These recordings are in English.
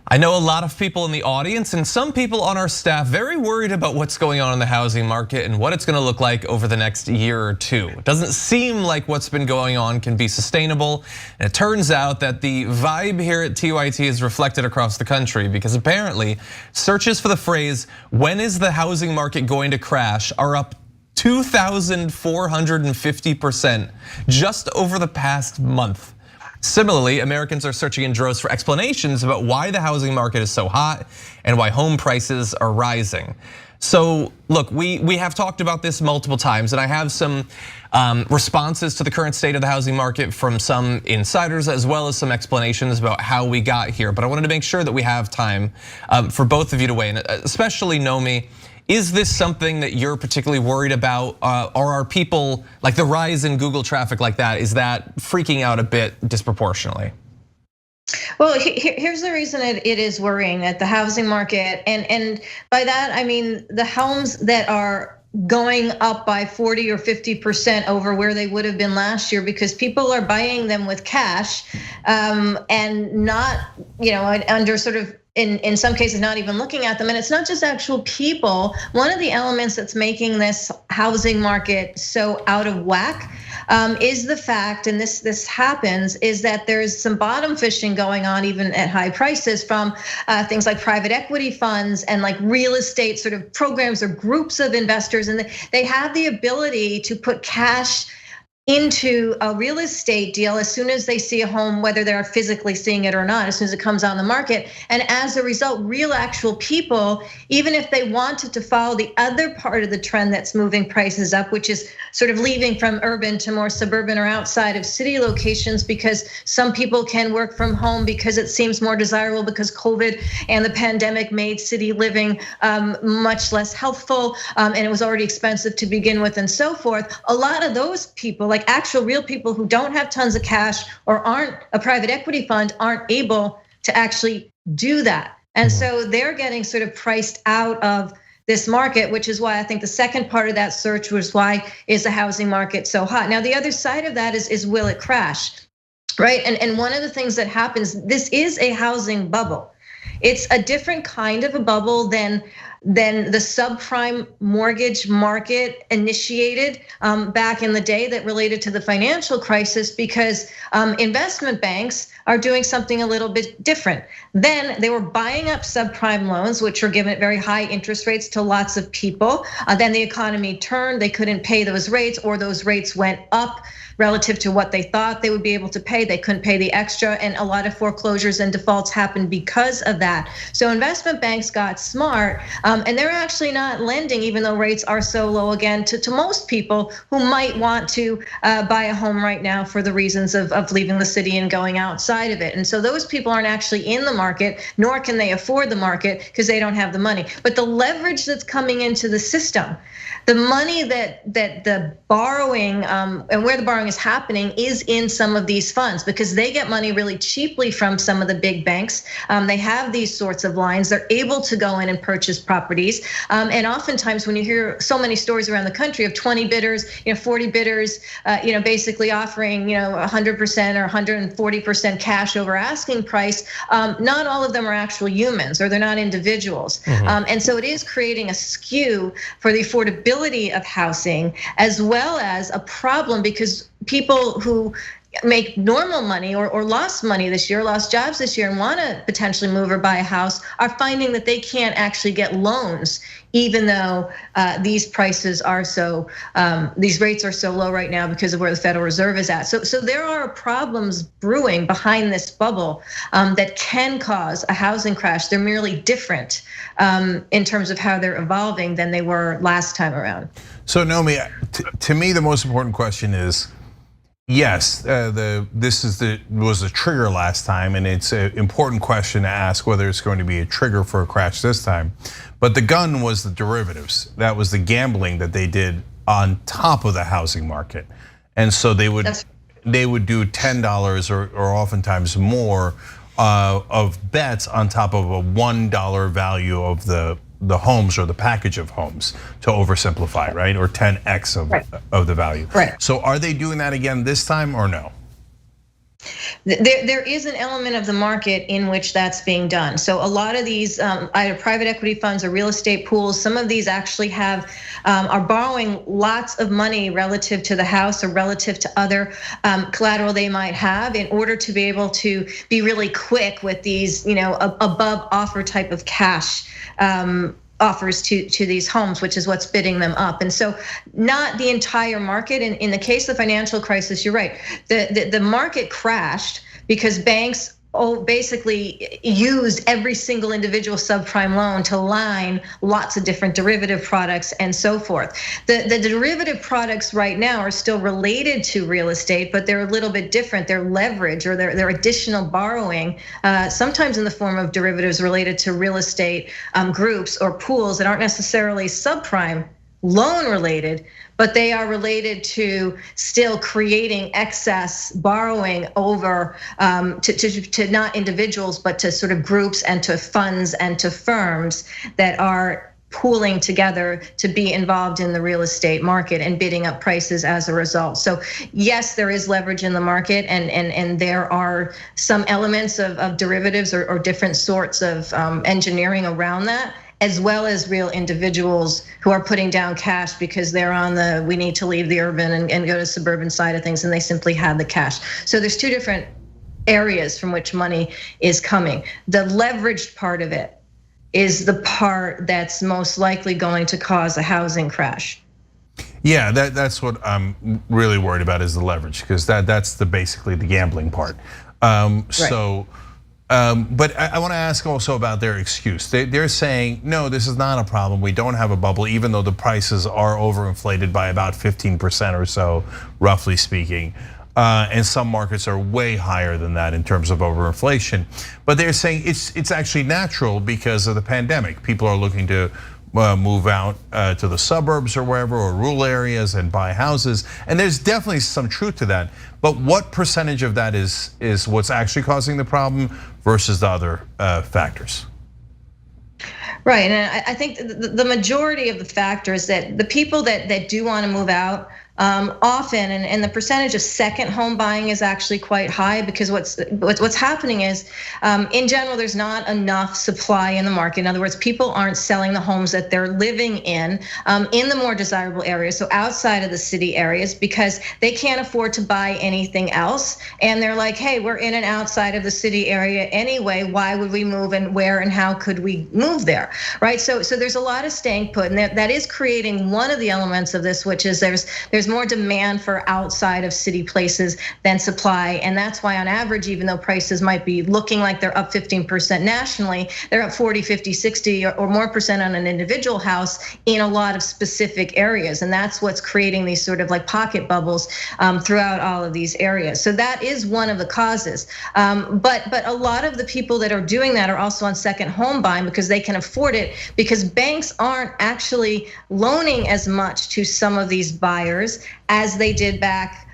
I know a lot of people in the audience and some people on our staff very worried about what's going on in the housing market and what it's gonna look like over the next year or two. It doesn't seem like what's been going on can be sustainable. And it turns out that the vibe here at TYT is reflected across the country because apparently searches for the phrase, "when is the housing market going to crash?" are up 2,450% just over the past month. Similarly, Americans are searching in droves for explanations about why the housing market is so hot and why home prices are rising. So look, we have talked about this multiple times, and I have some responses to the current state of the housing market from some insiders, as well as some explanations about how we got here. But I wanted to make sure that we have time for both of you to weigh in, especially Nomi. Is this something that you're particularly worried about, or are people, like the rise in Google traffic like that, is that freaking out a bit disproportionately? Well, here's the reason it is worrying, that the housing market, and by that I mean the homes that are going up by 40 or 50% over where they would have been last year, because people are buying them with cash and not, under sort of, in some cases, not even looking at them. And it's not just actual people. One of the elements that's making this housing market so out of whack is the fact, and this happens, is that there's some bottom fishing going on even at high prices from things like private equity funds and like real estate sort of programs or groups of investors. And they have the ability to put cash into a real estate deal as soon as they see a home, whether they're physically seeing it or not, as soon as it comes on the market. And as a result, real actual people, even if they wanted to follow the other part of the trend that's moving prices up, which is sort of leaving from urban to more suburban or outside of city locations, because some people can work from home because it seems more desirable, because COVID and the pandemic made city living much less healthful, and it was already expensive to begin with and so forth. A lot of those people, like actual real people who don't have tons of cash or aren't a private equity fund, aren't able to actually do that. And so they're getting sort of priced out of this market, which is why I think the second part of that search was, why is the housing market so hot? Now, the other side of that is will it crash, right? And one of the things that happens, this is a housing bubble. It's a different kind of a bubble than the subprime mortgage market initiated back in the day that related to the financial crisis, because investment banks are doing something a little bit different. Then they were buying up subprime loans, which were given at very high interest rates to lots of people. Then the economy turned, they couldn't pay those rates, or those rates went up relative to what they thought they would be able to pay. They couldn't pay the extra, and a lot of foreclosures and defaults happened because of that. So investment banks got smart, and they're actually not lending, even though rates are so low again, to most people who might want to buy a home right now for the reasons of leaving the city and going outside of it. And so those people aren't actually in the market, nor can they afford the market because they don't have the money. But the leverage that's coming into the system, the money that the borrowing and where the borrowing is happening is in some of these funds, because they get money really cheaply from some of the big banks. They have these sorts of lines. They're able to go in and purchase properties. And oftentimes when you hear so many stories around the country of 20 bidders, 40 bidders, basically offering 100% or 140% cash over asking price, not all of them are actual humans, or they're not individuals. And so it is creating a skew for the affordability of housing, as well as a problem, because people who make normal money or lost money this year, lost jobs this year, and want to potentially move or buy a house, are finding that they can't actually get loans, even though these prices are so, these rates are so low right now because of where the Federal Reserve is at. So there are problems brewing behind this bubble that can cause a housing crash. They're merely different in terms of how they're evolving than they were last time around. So Nomi, to me, the most important question is, yes, this was a trigger last time, and it's an important question to ask whether it's going to be a trigger for a crash this time. But the gun was the derivatives. That was the gambling that they did on top of the housing market, and so they would do $10 or oftentimes more of bets on top of a $1 value of the homes or the package of homes, to oversimplify, right? Or 10x of the value. Right. So are they doing that again this time or no? There is an element of the market in which that's being done. So a lot of these either private equity funds or real estate pools, some of these actually are borrowing lots of money relative to the house or relative to other collateral they might have in order to be able to be really quick with these, above offer type of cash. Offers to these homes, which is what's bidding them up. And so not the entire market. In the case of the financial crisis, you're right. The market crashed because banks basically used every single individual subprime loan to line lots of different derivative products and so forth. The derivative products right now are still related to real estate, but they're a little bit different. They're leverage or they're additional borrowing, sometimes in the form of derivatives related to real estate groups or pools that aren't necessarily subprime loan related, but they are related to still creating excess borrowing over to not individuals, but to sort of groups and to funds and to firms that are pooling together to be involved in the real estate market and bidding up prices as a result. So yes, there is leverage in the market, and there are some elements of derivatives or different sorts of engineering around that, as well as real individuals who are putting down cash because they're on the we need to leave the urban and go to suburban side of things, and they simply have the cash. So there's two different areas from which money is coming. The leveraged part of it is the part that's most likely going to cause a housing crash. Yeah, that's what I'm really worried about is the leverage, because that's basically the gambling part. So. But I want to ask also about their excuse. They're saying, no, this is not a problem. We don't have a bubble, even though the prices are overinflated by about 15% or so, roughly speaking. And some markets are way higher than that in terms of overinflation. But they're saying it's actually natural because of the pandemic. People are looking to move out to the suburbs or wherever, or rural areas, and buy houses. And there's definitely some truth to that. But what percentage of that is what's actually causing the problem versus the other factors? Right, and I think the majority of the factors that the people that do want to move out often, and the percentage of second home buying is actually quite high, because what's happening is, in general, there's not enough supply in the market. In other words, people aren't selling the homes that they're living in the more desirable areas, so outside of the city areas, because they can't afford to buy anything else. And they're like, hey, we're in and outside of the city area anyway. Why would we move, and where and how could we move there, right? So there's a lot of staying put, and that is creating one of the elements of this, which is there's more demand for outside of city places than supply. And that's why on average, even though prices might be looking like they're up 15% nationally, they're up 40, 50, 60 or more percent on an individual house in a lot of specific areas. And that's what's creating these sort of like pocket bubbles throughout all of these areas. So that is one of the causes. But a lot of the people that are doing that are also on second home buying because they can afford it, because banks aren't actually loaning as much to some of these buyers as they did back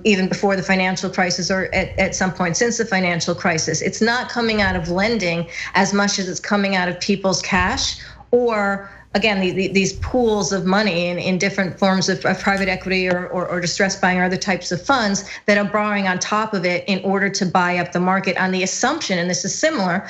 even before the financial crisis, or at some point since the financial crisis. It's not coming out of lending as much as it's coming out of people's cash, or again, these pools of money in different forms of private equity or distressed buying or other types of funds that are borrowing on top of it in order to buy up the market on the assumption, and this is similar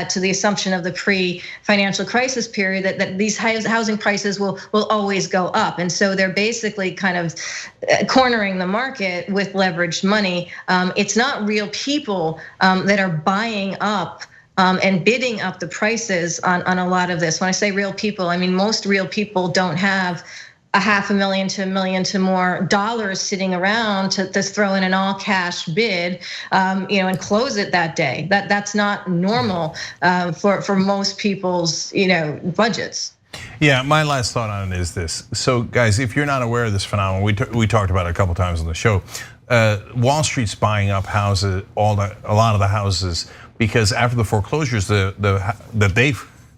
to the assumption of the pre-financial crisis period, that these housing prices will always go up. And so they're basically kind of cornering the market with leveraged money. It's not real people that are buying up and bidding up the prices on a lot of this. When I say real people, I mean most real people don't have $500,000 to $1 million to more dollars sitting around to throw in an all cash bid, and close it that day. That's not normal for most people's budgets. Yeah, my last thought on it is this. So guys, if you're not aware of this phenomenon, we talked about it a couple times on the show. Wall Street's buying up houses, a lot of the houses, because after the foreclosures, that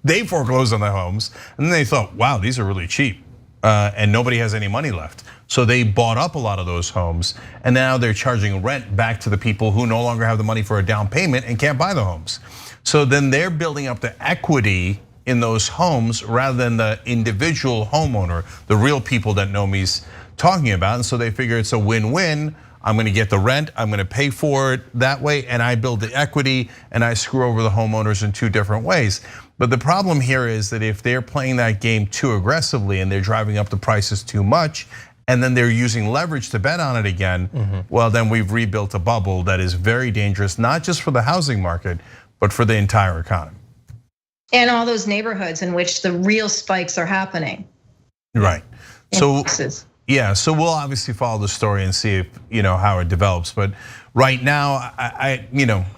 they foreclosed on the homes, and then they thought, wow, these are really cheap, and nobody has any money left. So they bought up a lot of those homes, and now they're charging rent back to the people who no longer have the money for a down payment and can't buy the homes. So then they're building up the equity in those homes rather than the individual homeowner, the real people that Nomi's talking about. And so they figure it's a win-win. I'm gonna get the rent, I'm gonna pay for it that way, and I build the equity, and I screw over the homeowners in two different ways. But the problem here is that if they're playing that game too aggressively and they're driving up the prices too much, and then they're using leverage to bet on it again, well, then we've rebuilt a bubble that is very dangerous, not just for the housing market, but for the entire economy. And all those neighborhoods in which the real spikes are happening. Right. So yeah, so we'll obviously follow the story and see if how it develops. But right now,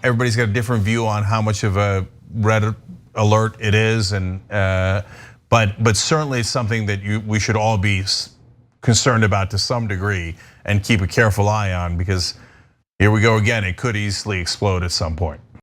everybody's got a different view on how much of a red alert it is, and but certainly it's something that we should all be concerned about to some degree and keep a careful eye on, because here we go again. It could easily explode at some point.